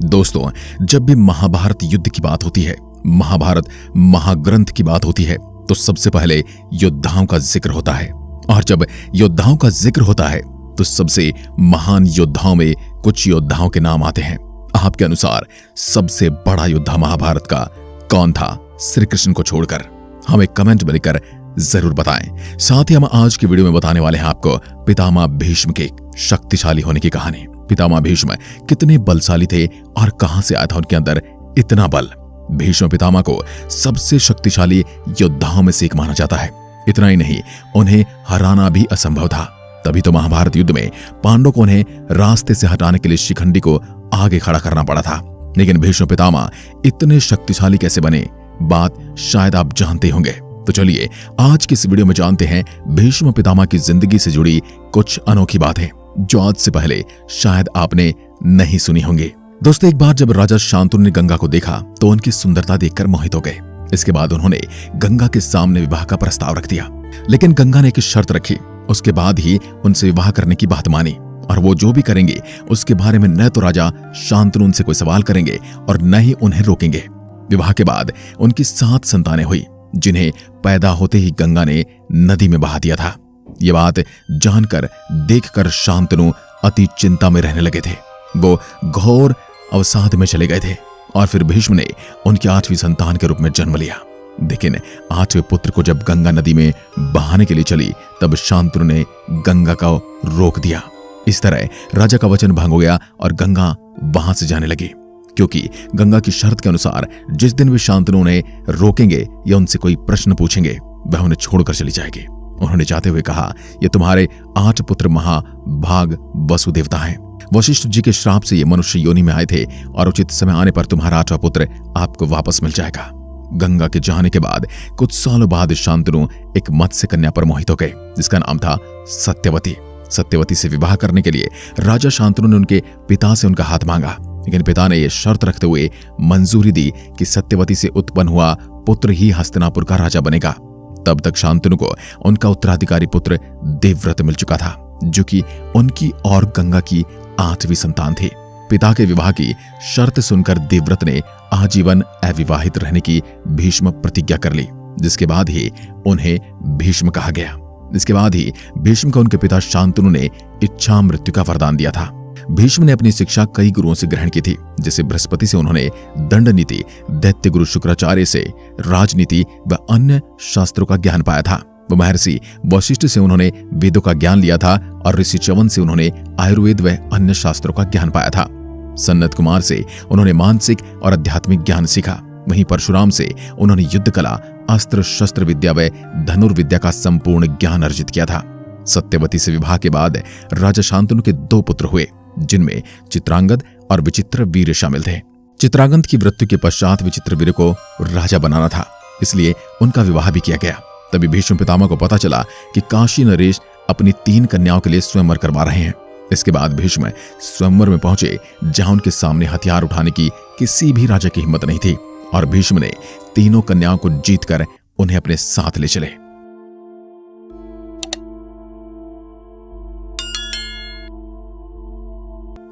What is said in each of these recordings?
दोस्तों, जब भी महाभारत युद्ध की बात होती है, महाभारत महाग्रंथ की बात होती है, तो सबसे पहले योद्धाओं का जिक्र होता है। और जब योद्धाओं का जिक्र होता है तो सबसे महान योद्धाओं में कुछ योद्धाओं के नाम आते हैं। आपके अनुसार सबसे बड़ा योद्धा महाभारत का कौन था, श्री कृष्ण को छोड़कर? हमें कमेंट में लिखकर जरूर बताएं। साथ ही हम आज की वीडियो में बताने वाले हैं आपको पितामह भीष्म के शक्तिशाली होने की कहानी। पितामह भीष्म कितने बलशाली थे और कहां से आया था उनके अंदर इतना बल? भीष्म पितामह को सबसे शक्तिशाली योद्धाओं में से एक माना जाता है। इतना ही नहीं, उन्हें हराना भी असंभव था। तभी तो महाभारत युद्ध में पांडवों को उन्हें रास्ते से हटाने के लिए शिखंडी को आगे खड़ा करना पड़ा था। लेकिन भीष्म पितामह इतने शक्तिशाली कैसे बने, बात शायद आप जानते होंगे। तो चलिए आज की इस वीडियो में जानते हैं भीष्म पितामह की जिंदगी से जुड़ी कुछ अनोखी बातें जो आज से पहले शायद आपने नहीं सुनी होंगी। दोस्तों, एक बार जब राजा शांतनु ने गंगा को देखा तो उनकी सुंदरता देखकर मोहित हो गए। इसके बाद उन्होंने गंगा के सामने विवाह का प्रस्ताव रख दिया। लेकिन गंगा ने एक शर्त रखी, उसके बाद ही उनसे विवाह करने की बात मानी। और वो जो भी करेंगे उसके बारे में न तो राजा शांतनु उनसे कोई सवाल करेंगे और न ही उन्हें रोकेंगे। विवाह के बाद उनकी 7 संतानें हुई, जिन्हें पैदा होते ही गंगा ने नदी में बहा दिया था। ये बात जानकर देखकर शांतनु अति चिंता में रहने लगे थे। वो घोर अवसाद में चले गए थे और फिर भीष्म ने उनकी 8वीं संतान के रूप में जन्म लिया। लेकिन 8वें पुत्र को जब गंगा नदी में बहाने के लिए चली तब शांतनु ने गंगा को रोक दिया। इस तरह राजा का वचन भंग हो गया और गंगा वहां से जाने लगी, क्योंकि गंगा की शर्त के अनुसार जिस दिन भी शांतनु उन्हें रोकेंगे या उनसे कोई प्रश्न पूछेंगे वह उन्हें छोड़कर चली जाएगी। उन्होंने जाते हुए कहा, ये तुम्हारे 8 पुत्र महाभाग वसु देवता हैं। वशिष्ठ जी के श्राप से ये मनुष्य योनि में आए थे और उचित समय आने पर तुम्हारा 8वां पुत्र आपको वापस मिल जाएगा। गंगा के जाने के बाद कुछ सालों बाद शांतनु एक मत्स्य कन्या पर मोहित हो गए, जिसका नाम था सत्यवती। सत्यवती से विवाह करने के लिए राजा शांतनु ने उनके पिता से उनका हाथ मांगा, लेकिन पिता ने यह शर्त रखते हुए मंजूरी दी कि सत्यवती से उत्पन्न हुआ पुत्र ही हस्तिनापुर का राजा बनेगा। तब तक शांतनु को उनका उत्तराधिकारी पुत्र देवव्रत मिल चुका था, जो कि उनकी और गंगा की 8वीं संतान थी। पिता के विवाह की शर्त सुनकर देवव्रत ने आजीवन अविवाहित रहने की भीष्म प्रतिज्ञा कर ली, जिसके बाद ही उन्हें भीष्म कहा गया। इसके बाद ही भीष्म को उनके पिता शांतनु ने इच्छा मृत्यु का वरदान दिया था। भीष्म ने अपनी शिक्षा कई गुरुओं से ग्रहण की थी, जैसे बृहस्पति से उन्होंने दंड नीति, दैत्य गुरु शुक्राचार्य से राजनीति व अन्य शास्त्रों का ज्ञान पाया था। महर्षि वशिष्ठ से उन्होंने वेदों का ज्ञान लिया था और ऋषि च्यवन से उन्होंने आयुर्वेद व अन्य शास्त्रों का ज्ञान पाया था। सनत कुमार से उन्होंने मानसिक और आध्यात्मिक ज्ञान सीखा। वहीं परशुराम से उन्होंने युद्ध कला, अस्त्र शस्त्र विद्या व धनुर्विद्या का संपूर्ण ज्ञान अर्जित किया था। सत्यवती से विवाह के बाद राजा शांतनु के 2 पुत्र हुए, जिनमें चित्रांगद और विचित्रवीर्य शामिल थे। चित्रांगद की मृत्यु के पश्चात विचित्रवीर्य को राजा बनाना था, इसलिए उनका विवाह भी किया गया। तभी भीष्म पितामह को पता चला कि काशी नरेश अपनी 3 कन्याओं के लिए स्वयंवर करवा रहे हैं। इसके बाद भीष्म स्वयंवर में पहुंचे, जहां उनके सामने हथियार उठाने की किसी भी राजा की हिम्मत नहीं थी और भीष्म ने तीनों कन्याओं को जीतकर उन्हें अपने साथ ले चले।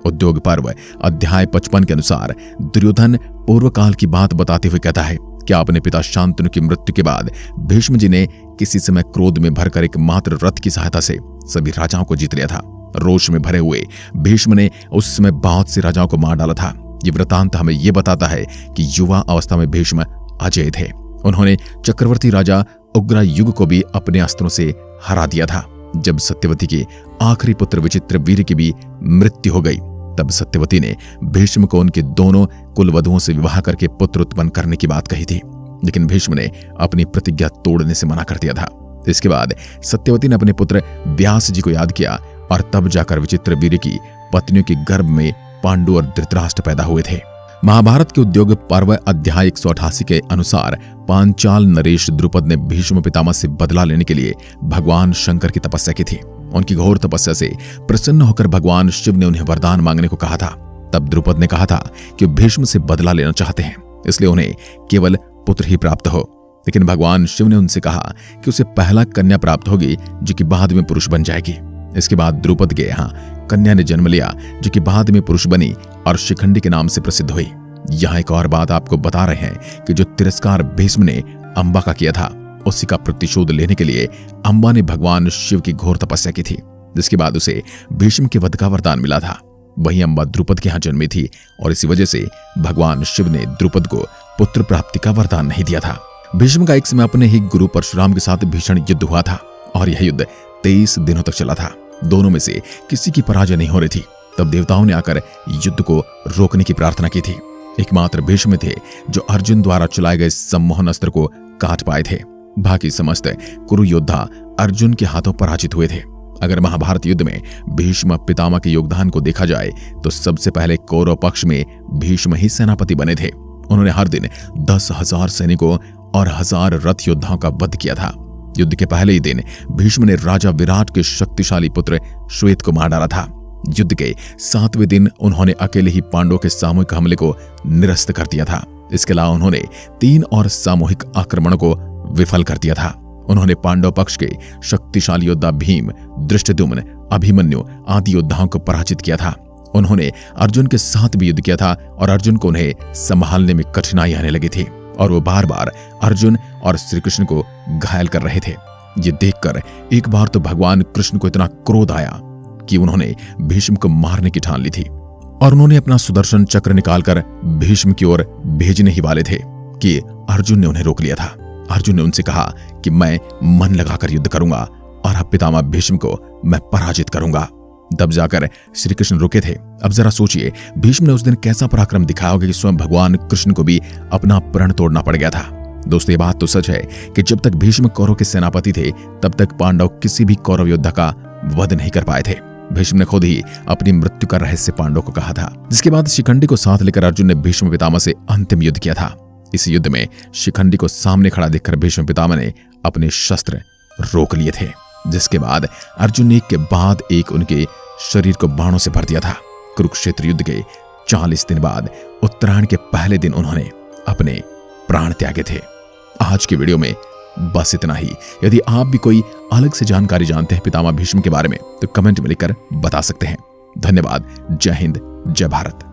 उद्योग पर्व अध्याय 55 के अनुसार दुर्योधन पूर्व काल की बात बताते हुए कहता है कि अपने पिता शांतनु की मृत्यु के बाद भीष्म जी ने किसी समय क्रोध में भरकर एक मात्र रथ की सहायता से सभी राजाओं को जीत लिया था। रोष में भरे हुए भीष्म ने उस समय बहुत से राजाओं को मार डाला था। ये वृतांत हमें यह बताता है कि युवा अवस्था में भीष्म अजेय थे। उन्होंने चक्रवर्ती राजा उग्रयुग को भी अपने अस्त्रों से हरा दिया था। जब सत्यवती के आखिरी पुत्र विचित्रवीर्य की भी मृत्यु हो गई तब सत्यवती ने भीष्म को उनके दोनों कुलवधुओं से विवाह करके पुत्र उत्पन्न करने की बात कही थी, लेकिन भीष्म ने अपनी प्रतिज्ञा तोड़ने से मना कर दिया था। इसके बाद सत्यवती ने अपने पुत्र व्यास जी को याद किया और तब जाकर विचित्रवीर्य की पत्नियों के गर्भ में पांडु और धृतराष्ट्र पैदा हुए थे। महाभारत के उद्योग पर्व अध्याय 188 के अनुसार पांचाल नरेश द्रुपद ने भीष्म पितामह से बदला लेने के लिए भगवान शंकर की तपस्या की थी। उनकी घोर तपस्या से प्रसन्न होकर भगवान शिव ने उन्हें वरदान मांगने को कहा था। तब द्रुपद ने कहा था कि भीष्म से बदला लेना चाहते हैं, इसलिए उन्हें केवल पुत्र ही प्राप्त हो। लेकिन भगवान शिव ने उनसे कहा कि उसे पहला कन्या प्राप्त होगी, जो कि बाद में पुरुष बन जाएगी। इसके बाद द्रुपद के यहाँ कन्या ने जन्म लिया जो कि बाद में पुरुष बनी और शिखंडी के नाम से प्रसिद्ध हुई। यहाँ एक और बात आपको बता रहे हैं कि जो तिरस्कार भीष्म ने अंबा का किया था, उसी का प्रतिशोध लेने के लिए अंबा ने भगवान शिव की घोर तपस्या की थी, जिसके बाद उसे भीष्म के वध का वरदान मिला था। वही अंबा द्रुपद के यहाँ जन्मी थी और इसी वजह से भगवान शिव ने द्रुपद को पुत्र प्राप्ति का वरदान नहीं दिया था। भीष्म का एक समय अपने ही गुरु परशुराम के साथ भीषण युद्ध हुआ था और यह युद्ध 23 दिनों तक चला था। दोनों में से किसी की पराजय नहीं हो रही थी। तब देवताओं ने आकर युद्ध को रोकने की प्रार्थना की थी। एकमात्र भीष्म थे जो अर्जुन द्वारा चलाए गए सम्मोहन अस्त्र को काट पाए थे। बाकी समस्त कुरु योद्धा अर्जुन के हाथों पराजित हुए थे। अगर महाभारत युद्ध में भीष्म पितामह के योगदान को देखा जाए तो सबसे पहले कौरव पक्ष में भीष्म ही सेनापति बने थे। उन्होंने हर दिन 10,000 सैनिकों और 1000 रथ योद्धाओं का वध किया था। युद्ध के पहले ही दिन भीष्म ने राजा विराट के शक्तिशाली पुत्र श्वेत को मार डाला था। युद्ध के 7वें दिन उन्होंने अकेले ही पांडवों के सामूहिक हमले को निरस्त कर दिया था। इसके अलावा उन्होंने 3 और सामूहिक आक्रमणों को विफल कर दिया था। उन्होंने पांडव पक्ष के शक्तिशाली योद्धा भीम, धृष्टद्युम्न, अभिमन्यु आदि योद्धाओं को पराजित किया था। उन्होंने अर्जुन के साथ भी युद्ध किया था और अर्जुन को उन्हें संभालने में कठिनाई आने लगी थी और वो बार बार अर्जुन और श्री कृष्ण को घायल कर रहे थे। ये देखकर एक बार तो भगवान कृष्ण को इतना क्रोध आया कि उन्होंने भीष्म को मारने की ठान ली थी और उन्होंने अपना सुदर्शन चक्र निकालकर भीष्म की ओर भेजने ही वाले थे कि अर्जुन ने उन्हें रोक लिया था। अर्जुन ने उनसे कहा कि मैं मन लगाकर युद्ध करूंगा और अब पितामह भीष्म को मैं पराजित करूंगा। तब जाकर श्री कृष्ण रुके थे। अब जरा सोचिए, भीष्म ने उस दिन कैसा पराक्रम दिखाया होगा कि स्वयं भगवान कृष्ण को भी अपना प्रण तोड़ना पड़ गया था। दोस्तों, ये बात तो सच है कि जब तक भीष्म कौरव के सेनापति थे तब तक पांडव किसी भी कौरव योद्धा का वध नहीं कर पाए थे। भीष्म ने खुद ही अपनी मृत्यु का रहस्य पांडवों को कहा था, जिसके बाद शिखंडी को साथ लेकर अर्जुन ने भीष्म पितामह से अंतिम युद्ध किया था। इस युद्ध में शिखंडी को सामने खड़ा देखकर भीष्म पितामह ने अपने शस्त्र रोक लिए थे, जिसके बाद अर्जुन ने एक के बाद एक उनके शरीर को बाणों से भर दिया था। कुरुक्षेत्र युद्ध के 40 दिन बाद उत्तरायण के पहले दिन उन्होंने अपने प्राण त्यागे थे। आज की वीडियो में बस इतना ही। यदि आप भी कोई अलग से जानकारी जानते हैं पितामह भीष्म के बारे में तो कमेंट में लिखकर बता सकते हैं। धन्यवाद। जय हिंद, जय भारत।